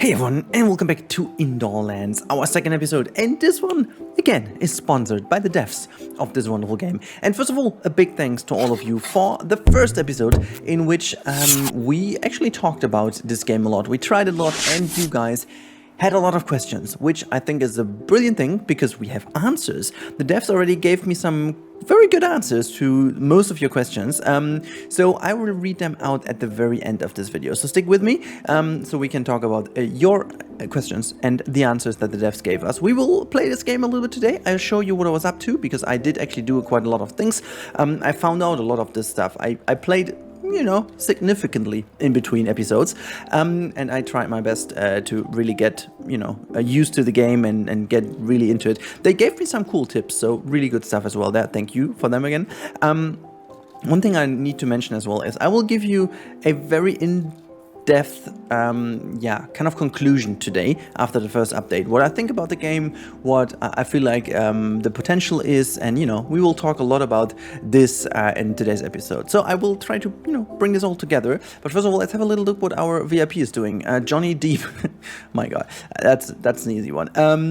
Hey everyone, and welcome back to Indoorlands, our second episode, and this one, again, is sponsored by the devs of this wonderful game. And first of all, a big thanks to all of you for the first episode, in which we actually talked about this game a lot. We tried it a lot, and you guys had a lot of questions, which I think is a brilliant thing, because we have answers. The devs already gave me some very good answers to most of your questions, so I will read them out at the very end of this video. So stick with me, so we can talk about your questions and the answers that the devs gave us. We will play this game a little bit today. I'll show you what I was up to, because I did actually do quite a lot of things. I found out a lot of this stuff. I played, you know, significantly in between episodes, and I tried my best to really get, you know, used to the game and get really into it. They gave me some cool tips, so really good stuff as well there. Thank you for them again. One thing I need to mention as well is I will give you a very in-depth kind of conclusion today after the first update. What I think about the game, what I feel like the potential is, and you know, we will talk a lot about this in today's episode. So I will try to, you know, bring this all together. But first of all, let's have a little look what our VIP is doing. Johnny Deep, my god, that's an easy one.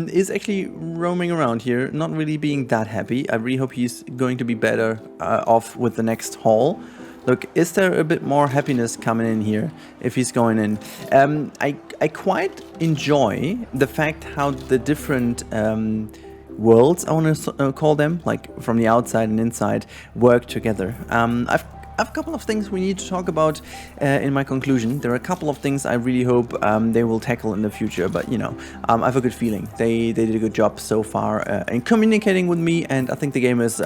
Is actually roaming around here, not really being that happy. I really hope he's going to be better off with the next haul. Look, is there a bit more happiness coming in here if he's going in? I quite enjoy the fact how the different worlds, I want to call them, like from the outside and inside, work together. I've a couple of things we need to talk about in my conclusion. There are a couple of things I really hope they will tackle in the future, but you know, I have a good feeling. They did a good job so far in communicating with me, and I think the game is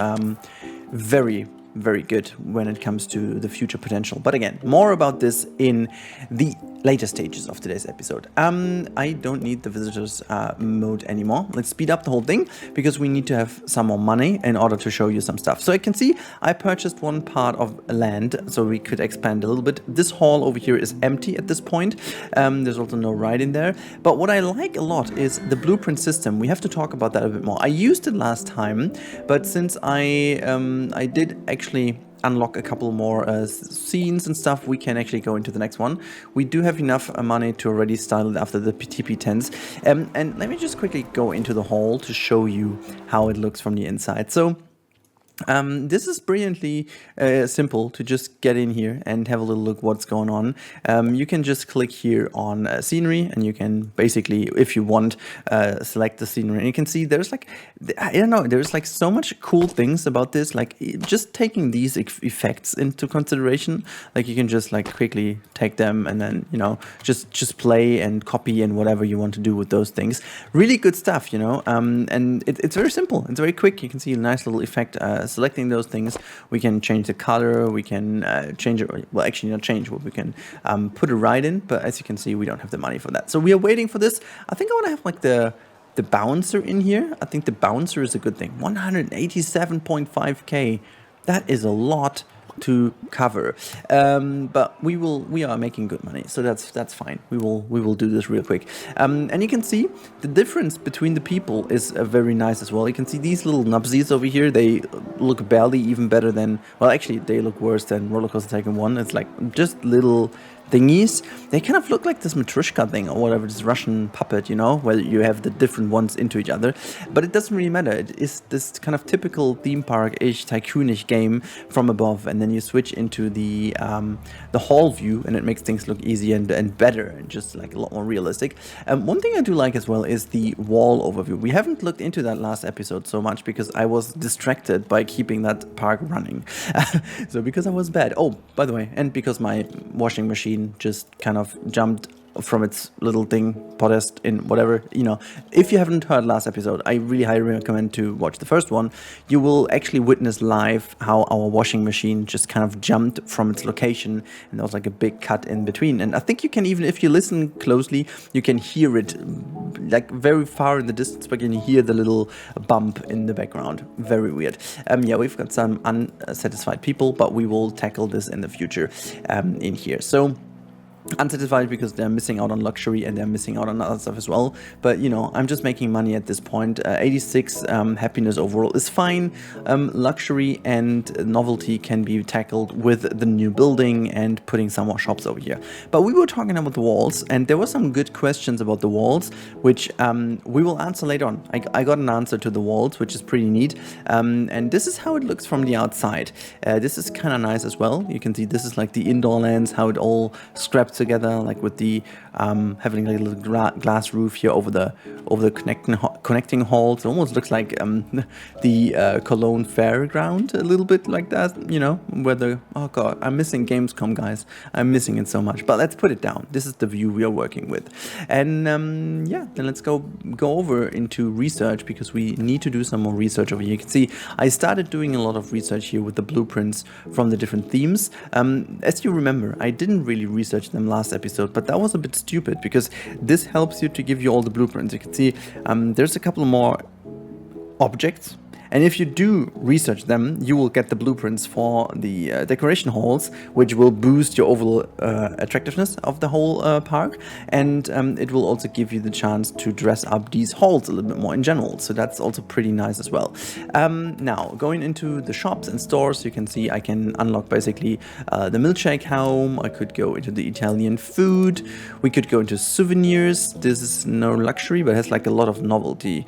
very good when it comes to the future potential. But again, more about this in the later stages of today's episode. I don't need the visitors mode anymore. Let's speed up the whole thing, because we need to have some more money in order to show you some stuff. So I can see I purchased one part of land, so we could expand a little bit. This hall over here is empty at this point. There's also no ride in there. But what I like a lot is the blueprint system. We have to talk about that a bit more. I used it last time, but since I did actually unlock a couple more scenes and stuff, we can actually go into the next one. We do have enough money to already style it after the TP tents. And let me just quickly go into the hall to show you how it looks from the inside. So this is brilliantly simple to just get in here and have a little look what's going on. You can just click here on scenery, and you can basically, if you want, select the scenery. And you can see there's like, I don't know, there's like so much cool things about this, like just taking these effects into consideration. Like you can just like quickly take them and then, you know, just play and copy and whatever you want to do with those things. Really good stuff, you know, and it's very simple. It's very quick. You can see a nice little effect. Selecting those things, we can change the color, we can change it, well actually not change, but we can put a ride in, but as you can see we don't have the money for that. So we are waiting for this. I think I want to have like the bouncer in here. I think the bouncer is a good thing. 187.5k, that is a lot to cover, but we are making good money, so that's fine. We will do this real quick, and you can see the difference between the people is very nice as well. You can see these little nubsies over here, they look barely even better than, well actually they look worse than Rollercoaster Tycoon 1. It's like just little thingies. They kind of look like this Matryoshka thing or whatever, this Russian puppet, you know, where you have the different ones into each other. But it doesn't really matter. It is this kind of typical theme park-ish, tycoonish game from above, and then you switch into the hall view, and it makes things look easier and better and just like a lot more realistic. One thing I do like as well is the wall overview. We haven't looked into that last episode so much because I was distracted by keeping that park running. So because I was bad. Oh, by the way, and because my washing machine just kind of jumped from its little thing, podest in whatever, you know. If you haven't heard last episode, I really highly recommend to watch the first one. You will actually witness live how our washing machine just kind of jumped from its location, and there was like a big cut in between. And I think you can, even if you listen closely, you can hear it like very far in the distance, but you can hear the little bump in the background. Very weird. Yeah, we've got some unsatisfied people, but we will tackle this in the future in here. So unsatisfied because they're missing out on luxury and they're missing out on other stuff as well. But you know, I'm just making money at this point. 86 happiness overall is fine. Luxury and novelty can be tackled with the new building and putting some more shops over here. But we were talking about the walls, and there were some good questions about the walls, which we will answer later on. I got an answer to the walls, which is pretty neat. And this is how it looks from the outside. This is kind of nice as well. You can see this is like the Indoorlands, how it all scrapped together, like with the having like a little glass roof here over the connecting halls. It almost looks like the Cologne fairground, a little bit like that, you know, where the, oh god, I'm missing Gamescom, guys. I'm missing it so much. But let's put it down. This is the view we are working with. And yeah, then let's go over into research, because we need to do some more research over here. You can see I started doing a lot of research here with the blueprints from the different themes. As you remember, I didn't really research them last episode, but that was a bit stupid, because this helps you to give you all the blueprints. You can see there's a couple more objects, and if you do research them, you will get the blueprints for the decoration halls, which will boost your overall attractiveness of the whole park, and it will also give you the chance to dress up these halls a little bit more in general, so that's also pretty nice as well. Now, going into the shops and stores, you can see I can unlock basically the milkshake home. I could go into the Italian food, we could go into souvenirs. This is no luxury, but has like a lot of novelty.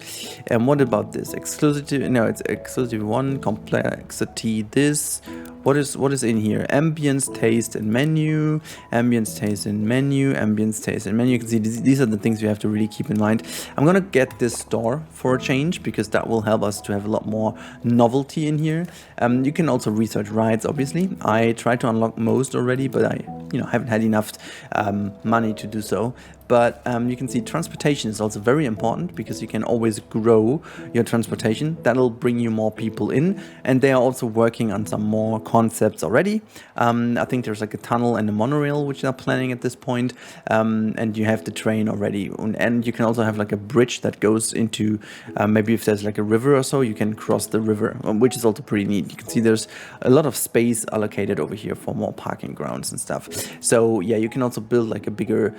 And what about this? Exclusive, no, it's exclusive one, complexity, this, what is in here? Ambience, taste, and menu. Ambience, taste, and menu. Ambience, taste, and menu. You can see these are the things you have to really keep in mind. I'm gonna get this store for a change, because that will help us to have a lot more novelty in here. You can also research rides, obviously. I tried to unlock most already, but I haven't had enough money to do so. But you can see transportation is also very important, because you can always grow your transportation. That'll bring you more people in, and they are also working on some more concepts already. I think there's like a tunnel and a monorail which they're planning at this point, and you have the train already, and you can also have like a bridge that goes into maybe if there's like a river or so, you can cross the river, which is also pretty neat. You can see there's a lot of space allocated over here for more parking grounds and stuff. So yeah, you can also build like a bigger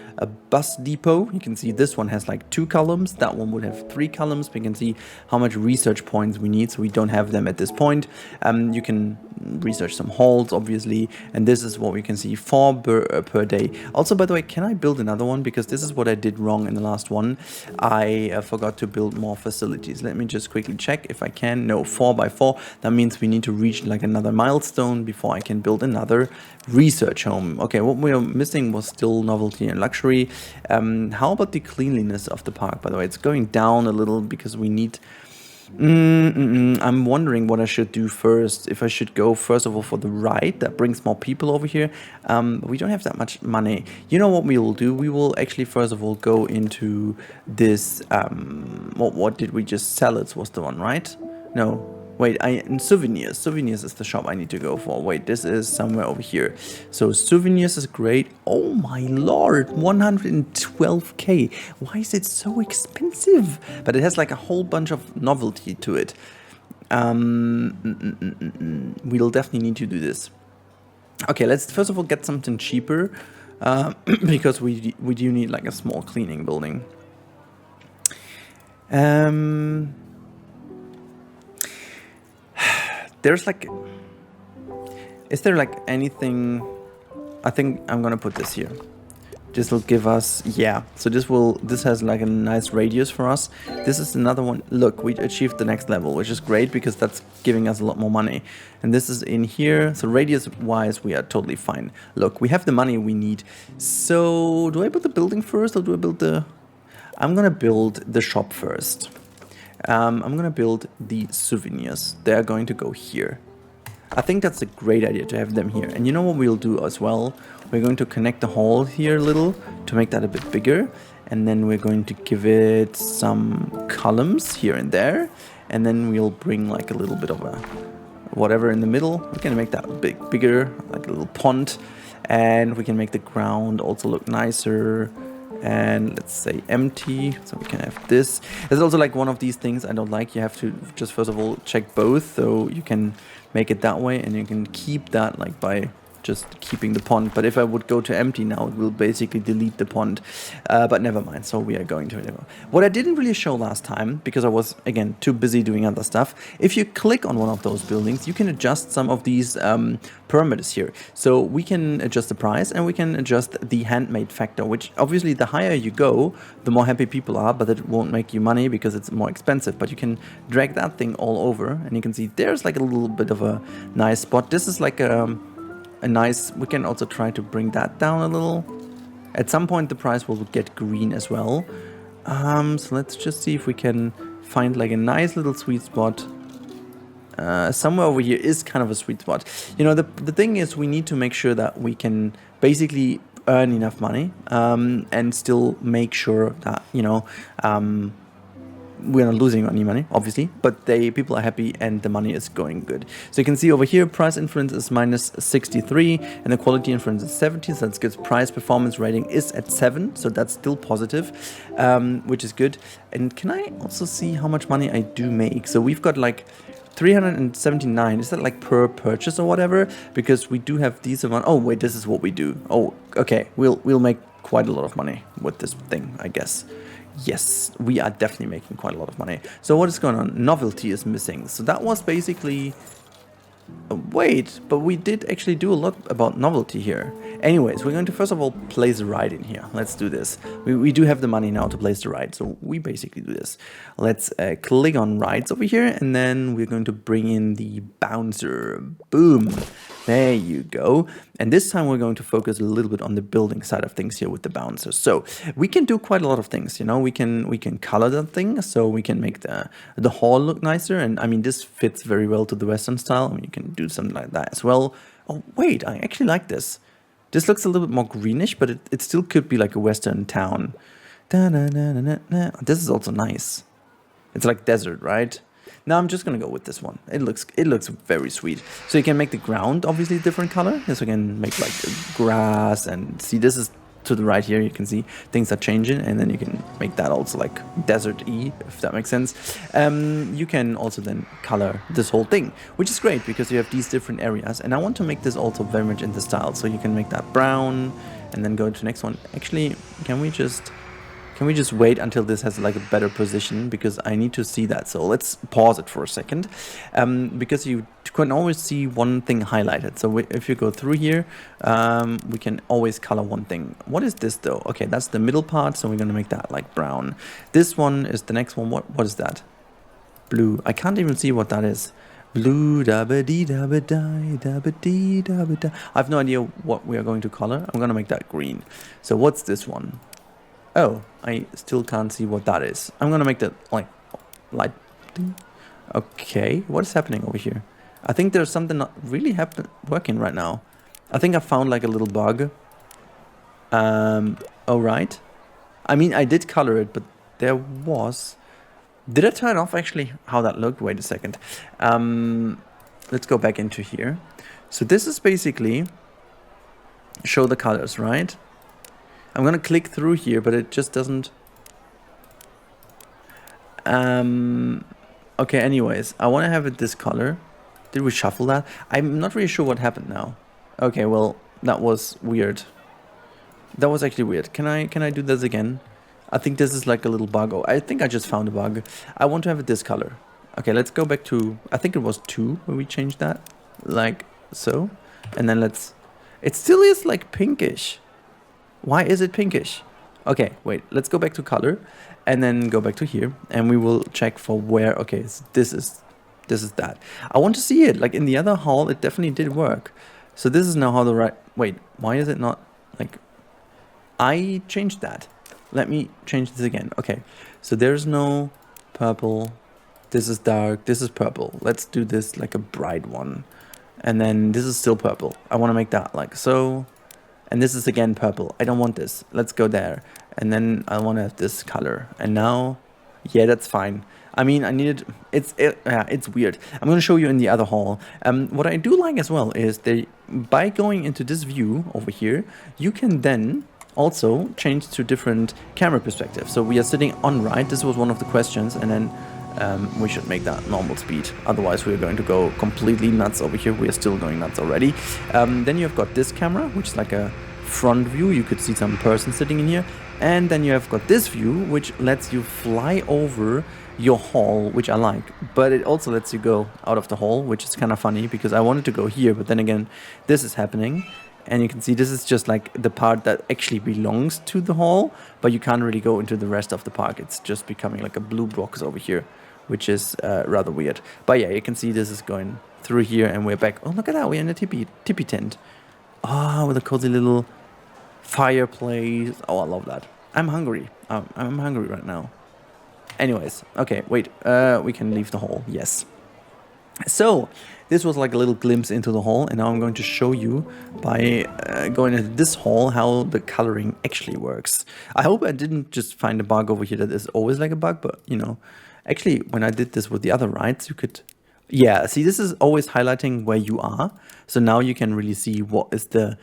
bus depot. You can see this one has like 2 columns, that one would have 3 columns. We can see how much research points we need, so we don't have them at this point. You can research some halls, obviously, and this is what we can see, 4 per day. Also, by the way, can I build another one? Because this is what I did wrong in the last one. I forgot to build more facilities. Let me just quickly check if I can. No, 4 by 4. That means we need to reach like another milestone before I can build another research home. Okay, what we are missing was still novelty and luxury. How about the cleanliness of the park, by the way? It's going down a little because we need... I'm wondering what I should do first. If I should go first of all for the ride that brings more people over here. We don't have that much money. You know what we will do? We will actually first of all go into this. What did we just sell? It was the one, right? No. Wait, souvenirs. Souvenirs is the shop I need to go for. Wait, this is somewhere over here. So souvenirs is great. Oh my lord, 112k. Why is it so expensive? But it has like a whole bunch of novelty to it. We'll definitely need to do this. Okay, let's first of all get something cheaper, because we do need like a small cleaning building. There's like, is there like anything? I think I'm gonna put this here. This will give us, yeah. So this has like a nice radius for us. This is another one. Look, we achieved the next level, which is great because that's giving us a lot more money. And this is in here. So radius wise, we are totally fine. Look, we have the money we need. So do I build the building first, or do I build the? I'm gonna build the shop first. I'm gonna build the souvenirs. They're going to go here. I think that's a great idea to have them here. And you know what we'll do as well? We're going to connect the hall here a little to make that a bit bigger. And then we're going to give it some columns here and there. And then we'll bring like a little bit of a whatever in the middle. We're gonna make that a bit bigger, like a little pond. And we can make the ground also look nicer. And let's say empty, so we can have this. It's also like one of these things I don't like. You have to just first of all check both, so you can make it that way, and you can keep that like by just keeping the pond. But if I would go to empty now, it will basically delete the pond. But never mind. So we are going to it. What I didn't really show last time, because I was, again, too busy doing other stuff, if you click on one of those buildings, you can adjust some of these parameters here. So we can adjust the price and we can adjust the handmade factor, which obviously the higher you go, the more happy people are, but it won't make you money because it's more expensive. But you can drag that thing all over and you can see there's like a little bit of a nice spot. This is like a nice, we can also try to bring that down a little. At some point the price will get green as well. So let's just see if we can find like a nice little sweet spot. Somewhere over here is kind of a sweet spot. You know, the thing is we need to make sure that we can basically earn enough money and still make sure that, you know, we're not losing any money, obviously, but people are happy and the money is going good. So you can see over here, price inference is minus 63 and the quality inference is 70. So that's good. Price performance rating is at 7. So that's still positive, which is good. And can I also see how much money I do make? So we've got like 379. Is that like per purchase or whatever? Because we do have these amount. Oh wait, this is what we do. Oh, okay. We'll make quite a lot of money with this thing, I guess. Yes, we are definitely making quite a lot of money. So what is going on? Novelty is missing. So that was basically... Wait, but we did actually do a lot about novelty here. Anyways, we're going to first of all place a ride in here. Let's do this. We do have the money now to place the ride, so we basically do this. Let's click on rides over here, and then we're going to bring in the bouncer. Boom. There you go. And this time we're going to focus a little bit on the building side of things here with the bouncer. So we can do quite a lot of things, you know. We can color the thing, so we can make the hall look nicer. And I mean, this fits very well to the Western style. I mean, you can do something like that as well. Oh, wait, I actually like this. This looks a little bit more greenish, but it still could be like a Western town. This is also nice. It's like desert, right? Now I'm just gonna go with this one. It looks very sweet. So you can make the ground obviously a different color. So you can make like grass, and see, this is to the right here. You can see things are changing, and then you can make that also like desert-y, if that makes sense. You can also then color this whole thing, which is great because you have these different areas. And I want to make this also very much in the style. So you can make that brown, and then go to the next one. Actually, can we just wait until this has like a better position, because I need to see that. So let's pause it for a second, because you can always see one thing highlighted. So if you go through here, we can always color one thing. What is this though? Okay, that's the middle part, so we're gonna make that like brown. This one is the next one. What is that? Blue. I can't even see what that is. Blue da ba dee da ba die da ba dee da ba da. I have no idea what we are going to color. I'm gonna make that green. So what's this one? Oh, I still can't see what that is. I'm gonna make that like light. Okay, what is happening over here? I think there's something not really working right now. I think I found like a little bug. Oh right. I mean, I did color it, but there was... Did I turn off actually how that looked? Wait a second. Let's go back into here. So this is basically show the colors, right? I'm gonna click through here, but it just doesn't... Okay, anyways, I want to have it this color. Did we shuffle that? I'm not really sure what happened now. Okay, well, that was weird. That was actually weird. Can I do this again? I think this is like a little bug. Oh, I think I just found a bug. I want to have it this color. Okay, let's go back to... I think it was 2 when we changed that. Like so. And then let's... It still is like pinkish. Why is it pinkish? Okay, wait, let's go back to color and then go back to here, and we will check for where... Okay, so this is that. I want to see it. Like in the other hall, it definitely did work. So this is now how the right... Wait, why is it not like... I changed that. Let me change this again. Okay, so there's no purple. This is dark. This is purple. Let's do this like a bright one. And then this is still purple. I want to make that like so. And this is again purple. I don't want this. Let's go there. And then I want to have this color. And now, yeah, that's fine. I mean, I needed... It's weird. I'm going to show you in the other hall. What I do like as well is by going into this view over here, you can then also change to different camera perspectives. So we are sitting on right. This was one of the questions. And then we should make that normal speed. Otherwise, we're going to go completely nuts over here. We are still going nuts already. Then you've got this camera, which is like a front view. You could see some person sitting in here. And then you have got this view, which lets you fly over your hall, which I like. But it also lets you go out of the hall, which is kind of funny because I wanted to go here. But then again, this is happening. And you can see this is just like the part that actually belongs to the hall, but you can't really go into the rest of the park. It's just becoming like a blue box over here, which is rather weird. But yeah, you can see this is going through here and we're back. Oh, look at that. We're in a tippy tent. Ah, with a cozy little fireplace. Oh, I love that. I'm hungry. I'm hungry right now. Anyways, okay, wait. We can leave the hall. Yes. So, this was like a little glimpse into the hall, and now I'm going to show you by going into this hall how the coloring actually works. I hope I didn't just find a bug over here that is always like a bug, but you know, actually when I did this with the other rides, you could, yeah, see, this is always highlighting where you are. So now you can really see what is the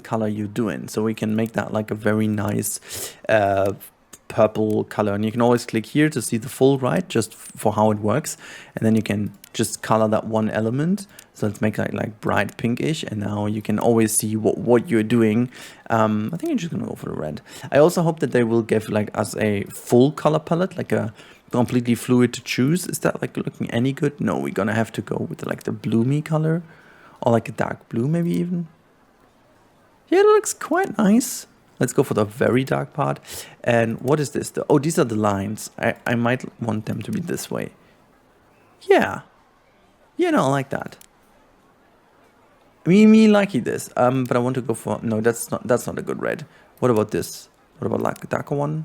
color you're doing. So we can make that like a very nice purple color, and you can always click here to see the full ride just for how it works, and then you can just color that one element. So let's make that like bright pinkish, and now you can always see what you're doing. I think I'm just gonna go for the red. I also hope that they will give like us a full color palette, like a completely fluid to choose. Is that like looking any good? No, we're gonna have to go with like the bloomy color, or like a dark blue maybe even. Yeah, it looks quite nice. Let's go for the very dark part. And what is this? Oh, these are the lines. I might want them to be this way. Yeah. Yeah, no, I like that. Me likey this. But I want to go for, no, that's not a good red. What about this? What about like a darker one?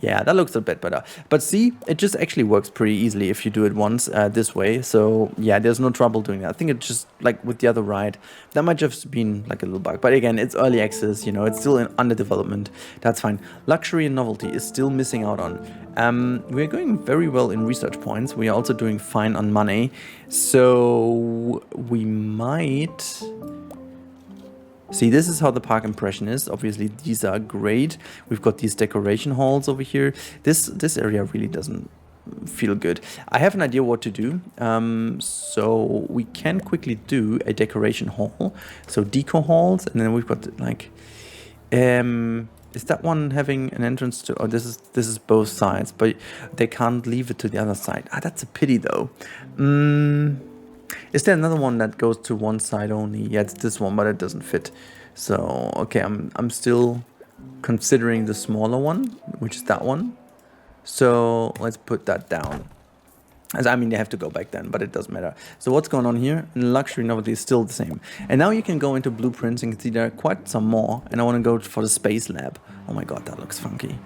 Yeah, that looks a bit better. But see, it just actually works pretty easily if you do it once this way. So yeah, there's no trouble doing that. I think it's just like with the other ride, that might have been like a little bug. But again, it's early access, you know, it's still under development. That's fine. Luxury and novelty is still missing out on. We're going very well in research points. We are also doing fine on money. So we might... See, this is how the park impression is. Obviously, these are great. We've got these decoration halls over here. This area really doesn't feel good. I have an idea what to do. So we can quickly do a decoration hall. So deco halls, and then we've got like, is that one having an entrance to? Oh, this is both sides, but they can't leave it to the other side. Ah, that's a pity though. Is there another one that goes to one side only? Yeah, it's this one, but it doesn't fit. So, okay, I'm still considering the smaller one, which is that one. So, let's put that down. As I mean, they have to go back then, but it doesn't matter. So what's going on here? Luxury novelty is still the same. And now you can go into blueprints and see there are quite some more. And I want to go for the space lab. Oh my god, that looks funky.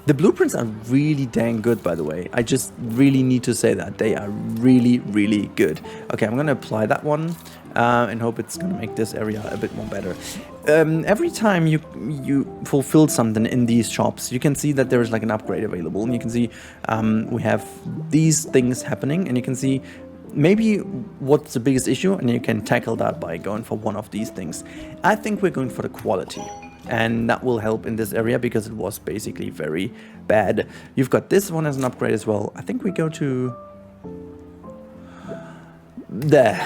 The blueprints are really dang good, by the way. I just really need to say that. They are really, really good. Okay, I'm going to apply that one and hope it's going to make this area a bit more better. Every time you fulfill something in these shops, you can see that there is like an upgrade available. And you can see we have these things happening, and you can see maybe what's the biggest issue, and you can tackle that by going for one of these things. I think we're going for the quality. And that will help in this area because it was basically very bad. You've got this one as an upgrade as well. I think we go to... there.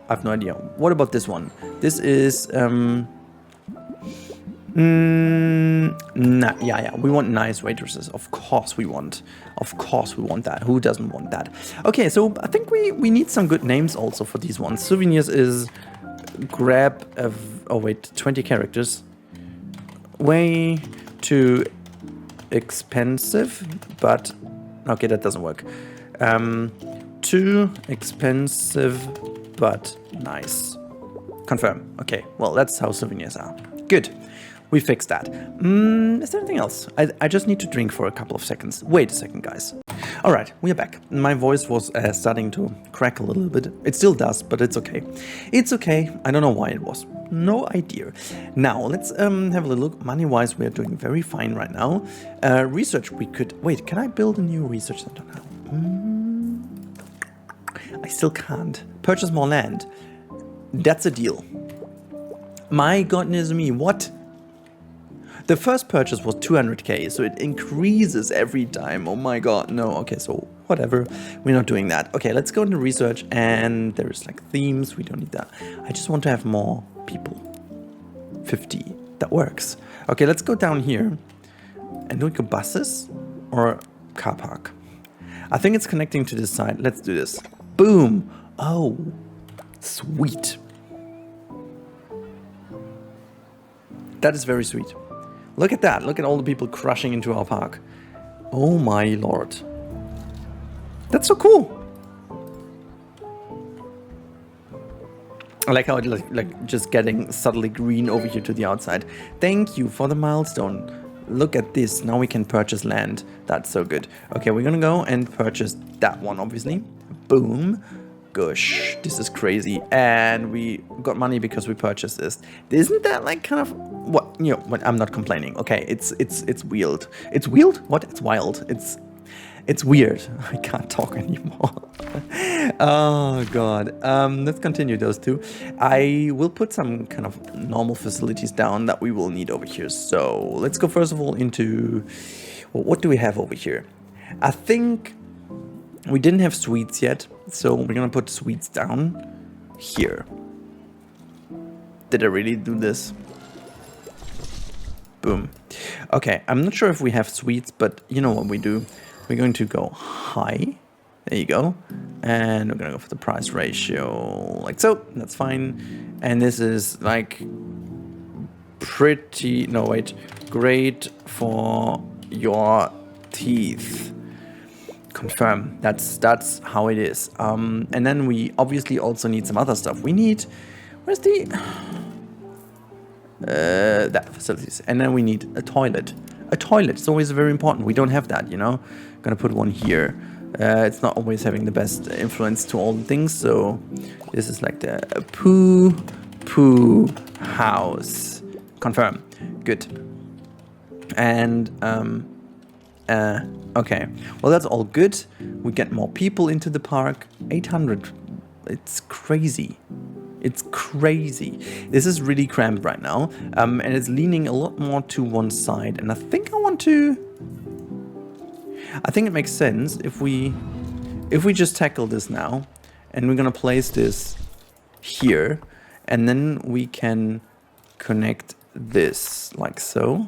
I have no idea. What about this one? This is... yeah, we want nice waitresses. Of course we want that. Who doesn't want that? Okay, so I think we need some good names also for these ones. Souvenirs is grab of... oh wait, 20 characters. Way too expensive, but okay, that doesn't work. Too expensive, but nice. Confirm. Okay, well, that's how souvenirs are. Good. We fixed that. Is there anything else? I just need to drink for a couple of seconds. Wait a second, guys. All right, we are back. My voice was starting to crackle a little bit. It still does, but it's okay. It's okay. I don't know why it was. No idea. Now, let's have a little look. Money-wise, we are doing very fine right now. Research, we could... wait, can I build a new research center now? I still can't. Purchase more land. That's a deal. My goodness me, what? The first purchase was 200k, so it increases every time. Oh my god, no. Okay, so whatever. We're not doing that. Okay, let's go into research, and there's like themes. We don't need that. I just want to have more people. 50. That works. Okay, let's go down here. And do we go buses or car park? I think it's connecting to this side. Let's do this. Boom. Oh, sweet. That is very sweet. Look at that. Look at all the people crushing into our park. Oh my lord. That's so cool. I like how it like just getting subtly green over here to the outside. Thank you for the milestone. Look at this. Now we can purchase land. That's so good. Okay, we're gonna go and purchase that one, obviously. Boom. Gosh, this is crazy. And we got money because we purchased this. Isn't that like kind of what, you know, what, I'm not complaining. Okay, it's wild. It's wild? What? It's wild. It's weird. I can't talk anymore. Oh god. Let's continue those two. I will put some kind of normal facilities down that we will need over here. So let's go first of all into, well, what do we have over here? I think we didn't have suites yet, so we're gonna put suites down here. Did I really do this? Boom. Okay, I'm not sure if we have suites, but you know what we do. We're going to go high. There you go. And we're going to go for the price ratio like so. That's fine. And this is like pretty, no wait, great for your teeth. Confirm. That's how it is. And then we obviously also need some other stuff. We need, where's the, that facilities. And then we need a toilet. A toilet is always very important. We don't have that, you know. Gonna put one here. It's not always having the best influence to all the things, so this is like the poo house. Confirm. Good. And okay. Well, that's all good. We get more people into the park. 800. It's crazy. It's crazy. This is really cramped right now, and it's leaning a lot more to one side. And I think it makes sense if we just tackle this now, and we're gonna place this here, and then we can connect this like so,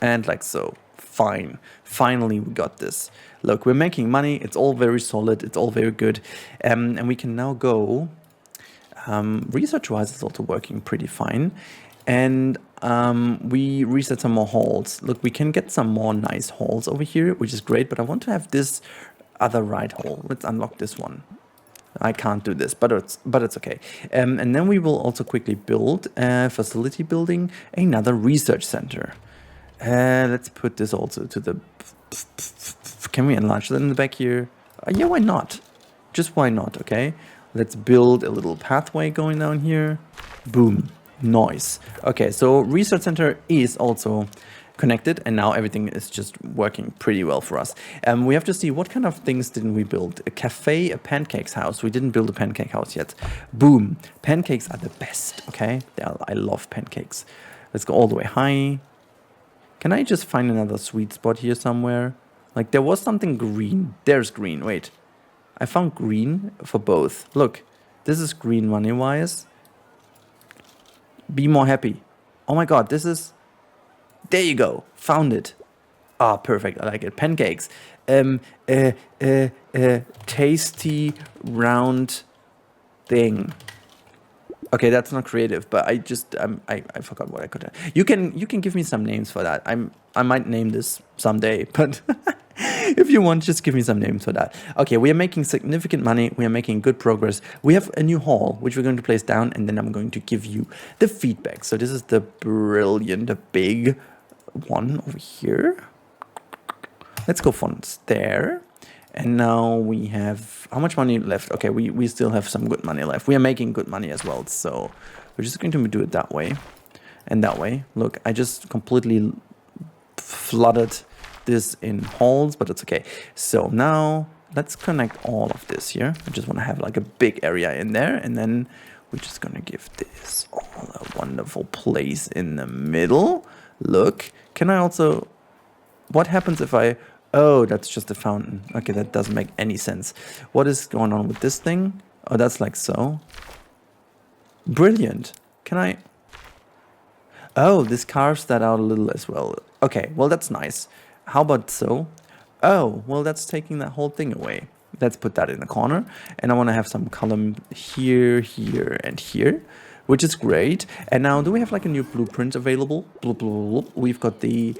and like so. Fine. Finally, we got this. Look, we're making money. It's all very solid. It's all very good, and we can now go. Research-wise, it's also working pretty fine. And we reset some more halls. Look, we can get some more nice halls over here, which is great, but I want to have this other ride hall. Let's unlock this one. I can't do this, but it's okay. And then we will also quickly build a facility building, another research center. Let's put this also to the... Can we enlarge that in the back here? Yeah, why not? Just why not, okay? Let's build a little pathway going down here. Boom. Nice. Okay, so research center is also connected, and now everything is just working pretty well for us. We have to see what kind of things didn't we build. A cafe, a pancakes house. We didn't build a pancake house yet. Boom. Pancakes are the best, okay? I love pancakes. Let's go all the way high. Can I just find another sweet spot here somewhere? Like there was something green. There's green. Wait. I found green for both. Look, this is green money-wise. Be more happy. Oh my god, this is... There you go. Found it. Ah, perfect. I like it. Pancakes. Tasty round thing. Okay, that's not creative, but I just I forgot what I could have. You can give me some names for that. I might name this someday, but if you want, just give me some names for that. Okay, we are making significant money. We are making good progress. We have a new hall, which we're going to place down, and then I'm going to give you the feedback. So this is the brilliant, the big one over here. Let's go from there. And now we have, how much money left? Okay, we still have some good money left. We are making good money as well. So we're just going to do it that way and that way. Look, I just completely flooded this in halls, but it's okay. So now let's connect all of this here. I just want to have like a big area in there. And then we're just going to give this all a wonderful place in the middle. look. Can I also... What happens if I... Oh, that's just a fountain. Okay, that doesn't make any sense. What is going on with this thing? Oh, that's like so. Brilliant. Can I... Oh, this carves that out a little as well. Okay, well, that's nice. How about so? Oh, well, that's taking that whole thing away. Let's put that in the corner. And I want to have some column here, here, and here, which is great. And now, do we have like a new blueprint available? Blah, blah, blah, blah. We've got the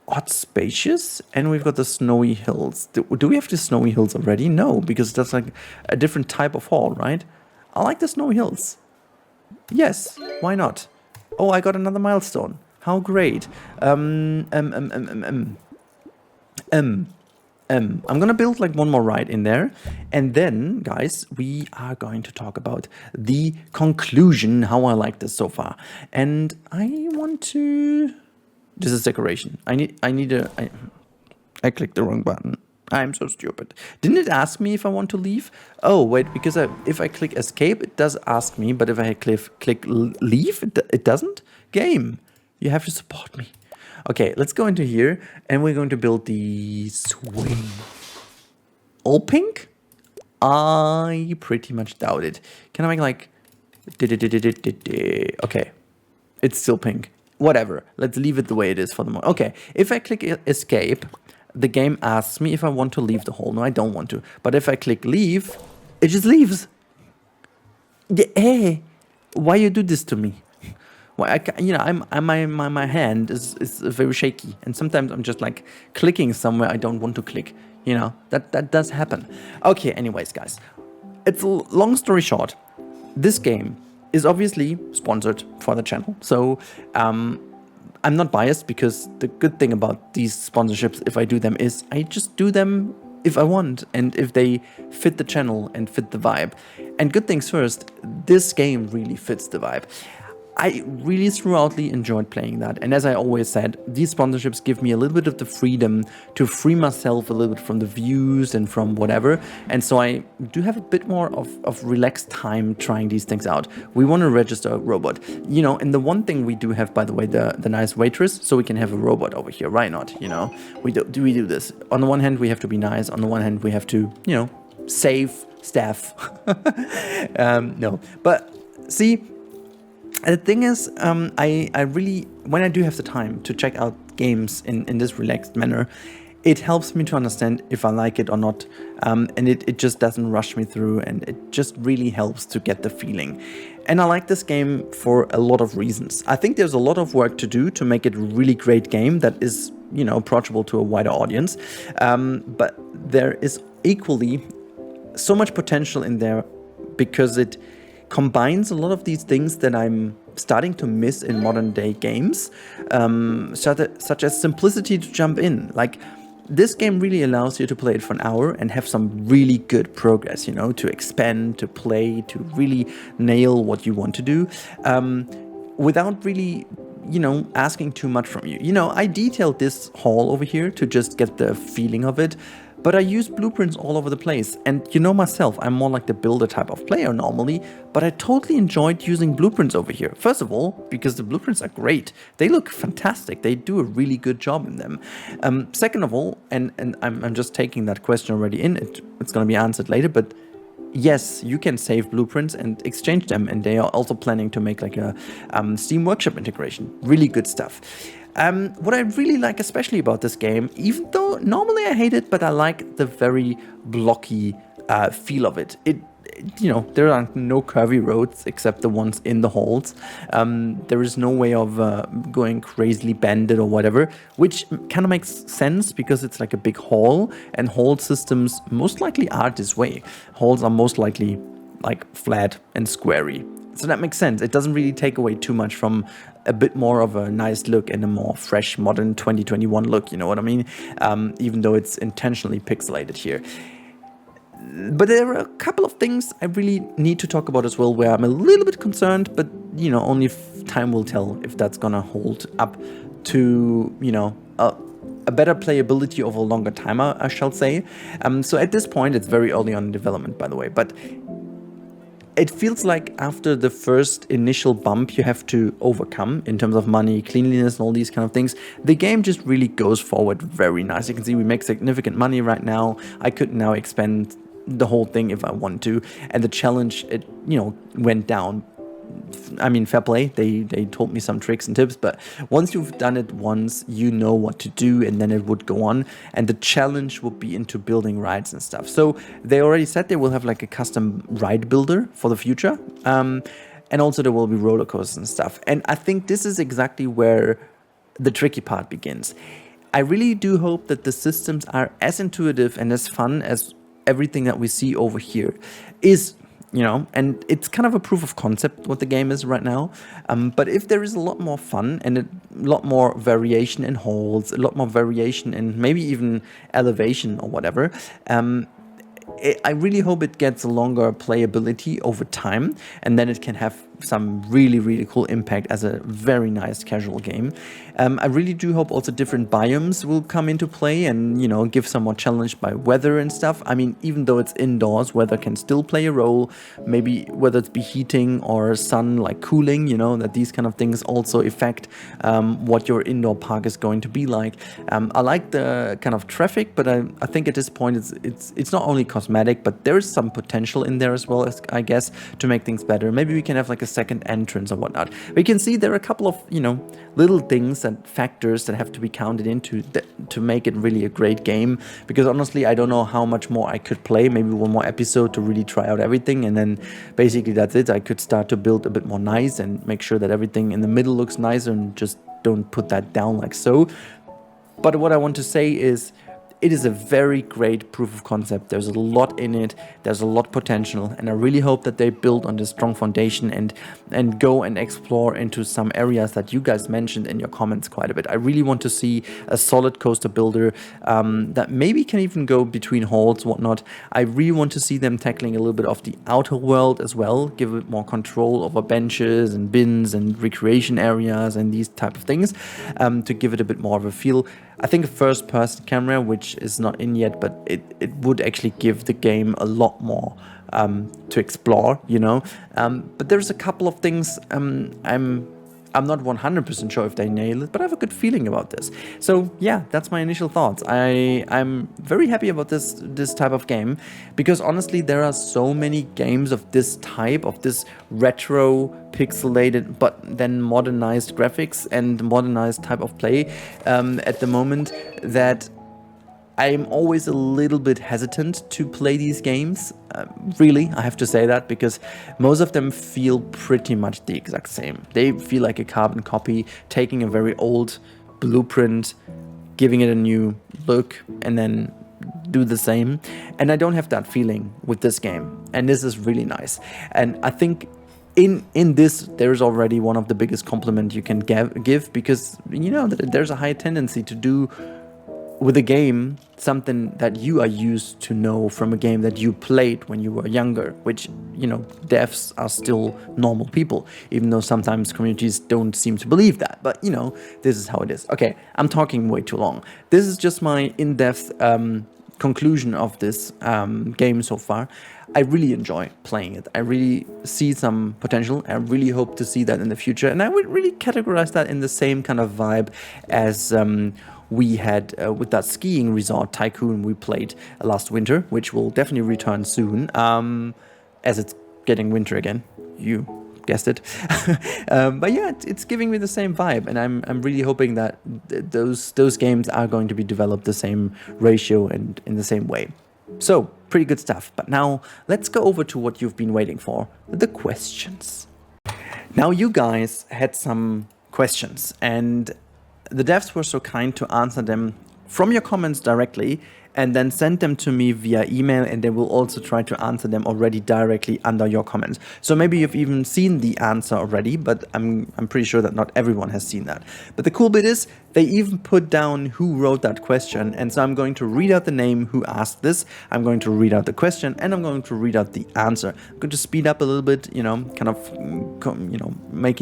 odd spacious, and we've got the snowy hills. Do we have the snowy hills already? No, because that's like a different type of hall, right? I like the snowy hills. Yes, why not? Oh, I got another milestone. How great. I'm gonna build like one more ride in there. And then, guys, we are going to talk about the conclusion, how I like this so far. And I want to... This is decoration. I clicked the wrong button. I'm so stupid. Didn't it ask me if I want to leave? Oh, wait, because if I click escape, it does ask me, but if I click leave, it doesn't? Game, you have to support me. Okay, let's go into here, and we're going to build the swing. All pink? I pretty much doubt it. Can I make like... Okay, it's still pink. Whatever, let's leave it the way it is for the moment. Okay, if I click escape... The game asks me if I want to leave the hole. No, I don't want to. But if I click leave, it just leaves. Hey, why you do this to me? Why my hand is very shaky, and sometimes I'm just like clicking somewhere I don't want to click. You know, that does happen. Okay, anyways, guys, it's a long story short. This game is obviously sponsored for the channel, so I'm not biased, because the good thing about these sponsorships, if I do them, is I just do them if I want and if they fit the channel and fit the vibe. And good things first, this game really fits the vibe. I really throughoutly enjoyed playing that. And as I always said, these sponsorships give me a little bit of the freedom to free myself a little bit from the views and from whatever. And so I do have a bit more of relaxed time trying these things out. We want to register a robot. You know, and the one thing we do have, by the way, the nice waitress, so we can have a robot over here. Why not? You know, we do this. On the one hand, we have to be nice. On the one hand, we have to, you know, save staff. No, but see... The thing is, I really, when I do have the time to check out games in this relaxed manner, it helps me to understand if I like it or not, and it just doesn't rush me through, and it just really helps to get the feeling. And I like this game for a lot of reasons. I think there's a lot of work to do to make it a really great game that is, you know, approachable to a wider audience, but there is equally so much potential in there because it combines a lot of these things that I'm starting to miss in modern day games, such as simplicity to jump in. Like, this game really allows you to play it for an hour and have some really good progress, you know, to expand, to play, to really nail what you want to do, without really, you know, asking too much from you. You know, I detailed this hall over here to just get the feeling of it, but I use blueprints all over the place. And you know myself, I'm more like the builder type of player normally, but I totally enjoyed using blueprints over here. First of all, because the blueprints are great. They look fantastic. They do a really good job in them. Second of all, and I'm just taking that question already in, it's going to be answered later, but yes, you can save blueprints and exchange them, and they are also planning to make like a Steam Workshop integration. Really good stuff. What I really like especially about this game, even though normally I hate it, but I like the very blocky feel of it. You know, there are no curvy roads except the ones in the halls. There is no way of going crazily banded or whatever, which kind of makes sense because it's like a big hall, and hall systems most likely are this way. Halls are most likely like flat and squarey. So that makes sense. It doesn't really take away too much from a bit more of a nice look and a more fresh, modern 2021 look, you know what I mean? Even though it's intentionally pixelated here. But there are a couple of things I really need to talk about as well, where I'm a little bit concerned, but, you know, only time will tell if that's gonna hold up to, you know, a better playability over a longer time, I shall say. So at this point, it's very early on in development, by the way, but it feels like after the first initial bump you have to overcome in terms of money, cleanliness, and all these kind of things, the game just really goes forward very nice. You can see we make significant money right now. I could now expand the whole thing if I want to, and the challenge, it went down. I mean, fair play, they told me some tricks and tips, but once you've done it once, you know what to do, and then it would go on, and the challenge would be into building rides and stuff. So they already said they will have like a custom ride builder for the future, and also there will be roller coasters and stuff. And I think this is exactly where the tricky part begins. I really do hope that the systems are as intuitive and as fun as everything that we see over here is. And it's kind of a proof of concept what the game is right now. But if there is a lot more fun and a lot more variation in holds, a lot more variation in maybe even elevation or whatever, I really hope it gets a longer playability over time, and then it can have some really cool impact as a very nice casual game. I really do hope also different biomes will come into play and, give some more challenge by weather and stuff. I mean, even though it's indoors, weather can still play a role. Maybe whether it's be heating or sun, like cooling, that these kind of things also affect what your indoor park is going to be like. I like the kind of traffic, but I think at this point it's not only cosmetic, but there is some potential in there as well, as I guess, to make things better. Maybe we can have like a second entrance or whatnot. But you can see there are a couple of, little things and factors that have to be counted into to make it really a great game. Because honestly, I don't know how much more I could play. Maybe one more episode to really try out everything, and then basically that's it. I could start to build a bit more nice and make sure that everything in the middle looks nicer, and just don't put that down like so. But what I want to say is, it is a very great proof of concept. There's a lot in it. There's a lot potential, and I really hope that they build on this strong foundation and go and explore into some areas that you guys mentioned in your comments quite a bit. I really want to see a solid coaster builder that maybe can even go between halls, whatnot. I really want to see them tackling a little bit of the outer world as well, give it more control over benches and bins and recreation areas and these type of things, to give it a bit more of a feel. I think a first-person camera, which is not in yet, but it would actually give the game a lot more to explore, But there's a couple of things I'm not 100% sure if they nail it, but I have a good feeling about this. So yeah, that's my initial thoughts. I'm very happy about this type of game, because honestly, there are so many games of this type, of this retro pixelated but then modernized graphics and modernized type of play at the moment, that I'm always a little bit hesitant to play these games. Really, I have to say that, because most of them feel pretty much the exact same. They feel like a carbon copy, taking a very old blueprint, giving it a new look, and then do the same. And I don't have that feeling with this game. And this is really nice. And I think in this, there's already one of the biggest compliments you can give, because, there's a high tendency to do with a game something that you are used to know from a game that you played when you were younger, which, devs are still normal people, even though sometimes communities don't seem to believe that. But, this is how it is. Okay, I'm talking way too long. This is just my in-depth conclusion of this game so far. I really enjoy playing it. I really see some potential. I really hope to see that in the future. And I would really categorize that in the same kind of vibe as we had with that skiing resort tycoon we played last winter, which will definitely return soon, as it's getting winter again. You guessed it. But yeah, it's giving me the same vibe, and I'm really hoping that those games are going to be developed the same ratio and in the same way. So, pretty good stuff. But now let's go over to what you've been waiting for, the questions. Now you guys had some questions, and the devs were so kind to answer them from your comments directly, and then send them to me via email, and they will also try to answer them already directly under your comments. So maybe you've even seen the answer already, but I'm pretty sure that not everyone has seen that. But the cool bit is, they even put down who wrote that question, and so I'm going to read out the name who asked this, I'm going to read out the question, and I'm going to read out the answer. I'm going to speed up a little bit, making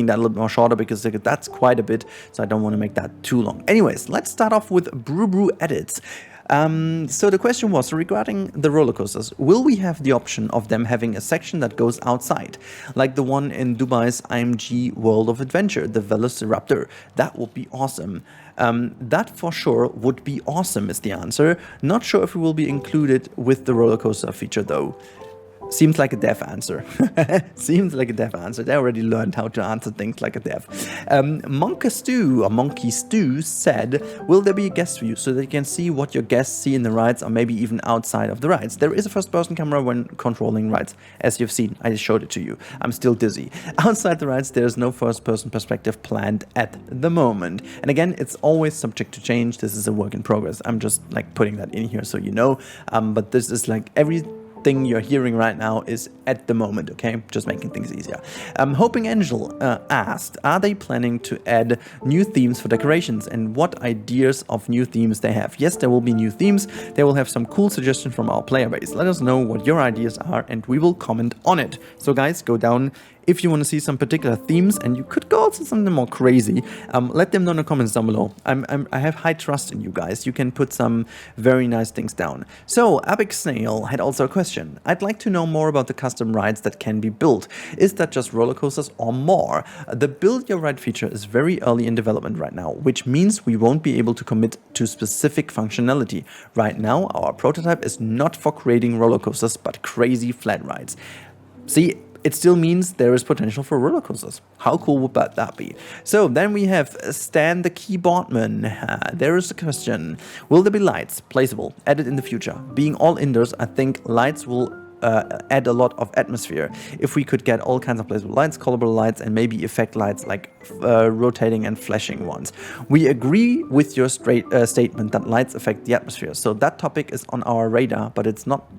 that a little bit more shorter, because that's quite a bit, so I don't want to make that too long. Anyways, let's start off with Brew Edits. So the question was regarding the roller coasters, will we have the option of them having a section that goes outside, like the one in Dubai's IMG World of Adventure, the Velociraptor? That would be awesome. That for sure would be awesome is the answer. Not sure if it will be included with the roller coaster feature though. Seems like a dev answer. Seems like a dev answer. They already learned how to answer things like a dev. Monkey Stew said, will there be a guest view so that you can see what your guests see in the rides or maybe even outside of the rides? There is a first-person camera when controlling rides, as you've seen. I just showed it to you. I'm still dizzy. Outside the rides, there's no first-person perspective planned at the moment. And again, it's always subject to change. This is a work in progress. I'm just like putting that in here so you know. But this is like everything you're hearing right now is at the moment, okay? Just making things easier. Hoping Angel asked, are they planning to add new themes for decorations and what ideas of new themes they have? Yes, there will be new themes. They will have some cool suggestions from our player base. Let us know what your ideas are and we will comment on it. So guys, go down if you want to see some particular themes, and you could go also something more crazy, let them know in the comments down below. I have high trust in you guys. You can put some very nice things down. So, Abic Snail had also a question. I'd like to know more about the custom rides that can be built. Is that just roller coasters or more? The Build Your Ride feature is very early in development right now, which means we won't be able to commit to specific functionality. Right now, our prototype is not for creating roller coasters, but crazy flat rides. See, it still means there is potential for roller coasters. How cool would that be? So then we have Stan the Keyboardman. There is a question. Will there be lights, placeable, added in the future? Being all indoors, I think lights will add a lot of atmosphere. If we could get all kinds of placeable lights, colorable lights, and maybe effect lights like rotating and flashing ones. We agree with your statement that lights affect the atmosphere. So that topic is on our radar, but it's not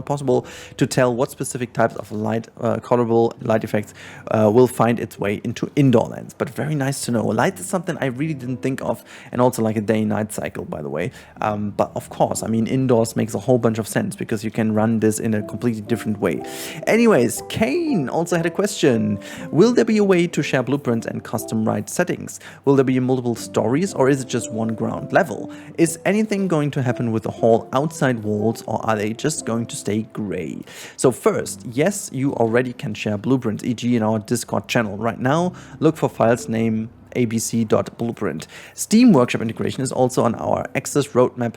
possible to tell what specific types of light, colorable light effects will find its way into Indoorlands. But very nice to know. Light is something I really didn't think of, and also like a day-night cycle, by the way. But of course, I mean, indoors makes a whole bunch of sense because you can run this in a completely different way. Anyways, Kane also had a question. Will there be a way to share blueprints and custom ride settings? Will there be multiple stories or is it just one ground level? Is anything going to happen with the whole outside walls or are they just going to stay gray? So first, yes, you already can share blueprints, e.g. in our Discord channel. Right now, look for files name abc.blueprint. Steam Workshop integration is also on our access roadmap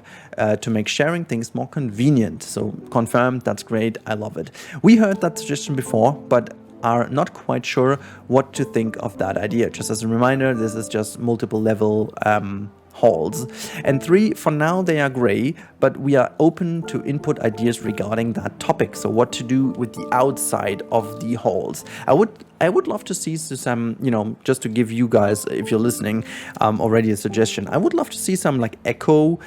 to make sharing things more convenient. So confirmed, that's great, I love it. We heard that suggestion before, but are not quite sure what to think of that idea. Just as a reminder, this is just multiple level halls. And 3, for now they are gray, but we are open to input ideas regarding that topic. So what to do with the outside of the halls. I would love to see some, you know, just to give you guys, if you're listening, already a suggestion. I would love to see some like eco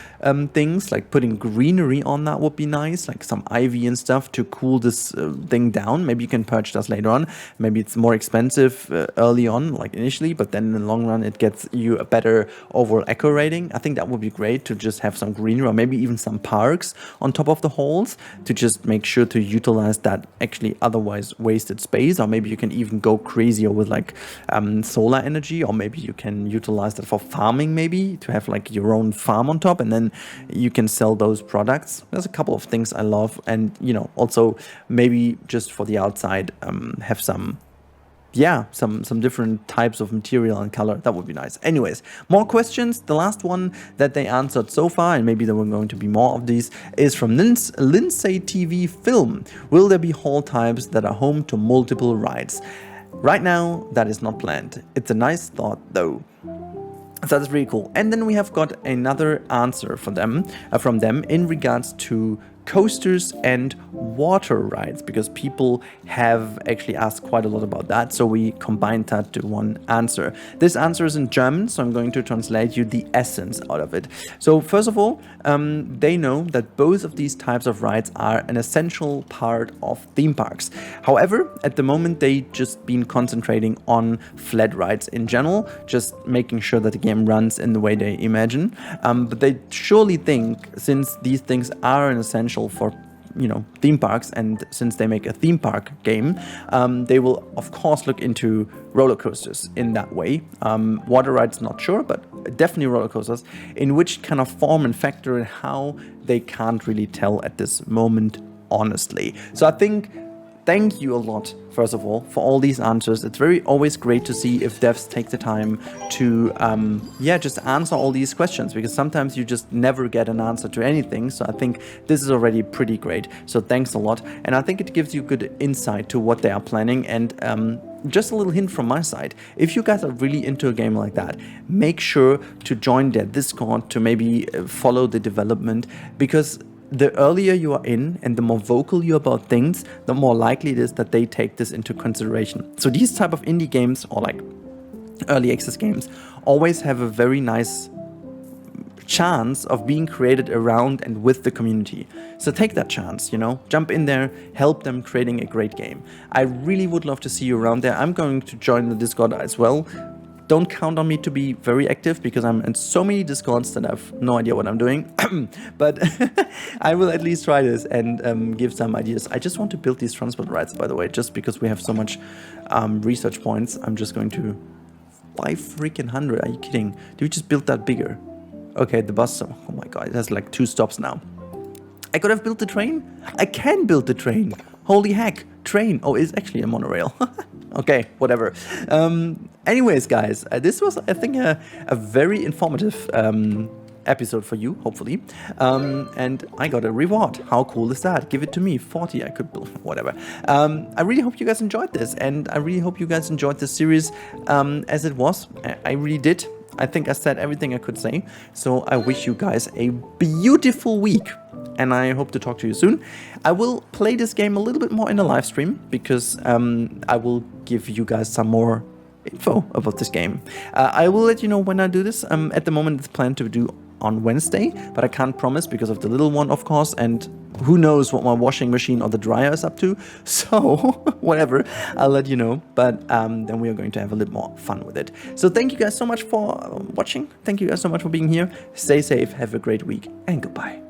things, like putting greenery on that would be nice, like some ivy and stuff to cool this thing down. Maybe you can purchase that later on. Maybe it's more expensive early on, like initially, but then in the long run, it gets you a better overall eco rating. I think that would be great to just have some greenery or maybe even some parks on top of the halls to just make sure to utilize that actually otherwise wasted space. Or maybe you can even go crazier with like solar energy, or maybe you can utilize that for farming, maybe to have like your own farm on top and then you can sell those products. There's a couple of things I love, and you know, also maybe just for the outside have some different types of material and color. That would be nice. Anyways, more questions. The last one that they answered so far, and maybe there were going to be more of these, is from Lindsay TV Film. Will there be hall types that are home to multiple rides? Right now, that is not planned. It's a nice thought though. So that's really cool. And then we have got another answer from them in regards to coasters and water rides, because people have actually asked quite a lot about that, so we combined that to one answer. This answer is in German, so I'm going to translate you the essence out of it. So first of all, they know that both of these types of rides are an essential part of theme parks. However, at the moment they just been concentrating on flat rides in general, just making sure that the game runs in the way they imagine. But they surely think, since these things are an essential for theme parks, and since they make a theme park game, they will of course look into roller coasters in that way. Water rides, not sure, but definitely roller coasters, in which kind of form and factor and how they can't really tell at this moment, honestly. So I think, thank you a lot, first of all, for all these answers. It's always great to see if devs take the time to, just answer all these questions, because sometimes you just never get an answer to anything. So I think this is already pretty great. So thanks a lot. And I think it gives you good insight to what they are planning. And just a little hint from my side, if you guys are really into a game like that, make sure to join their Discord to maybe follow the development, because the earlier you are in and the more vocal you are about things, the more likely it is that they take this into consideration. So these type of indie games, or like early access games, always have a very nice chance of being created around and with the community. So take that chance, jump in there, help them creating a great game. I really would love to see you around there. I'm going to join the Discord as well. Don't count on me to be very active, because I'm in so many Discords that I have no idea what I'm doing. But I will at least try this and give some ideas. I just want to build these transport rides, by the way, just because we have so much research points. I'm just going to 500. Are you kidding? Do we just build that bigger? Okay, the bus. Oh my god, it has like 2 stops now. I could have built the train. I can build the train. Holy heck, train. Oh, it's actually a monorail. Okay, whatever. Anyways, guys, this was, I think, a very informative episode for you, hopefully. And I got a reward. How cool is that? Give it to me. 40, I could build, whatever. I really hope you guys enjoyed this, and I really hope you guys enjoyed this series as it was. I really did. I think I said everything I could say. So I wish you guys a beautiful week, and I hope to talk to you soon. I will play this game a little bit more in a live stream, because I will give you guys some more info about this game. I will let you know when I do this. At the moment, it's planned to do on Wednesday, but I can't promise because of the little one, of course, and who knows what my washing machine or the dryer is up to. So whatever, I'll let you know. But then we are going to have a little more fun with it. So thank you guys so much for watching. Thank you guys so much for being here. Stay safe, have a great week, and goodbye.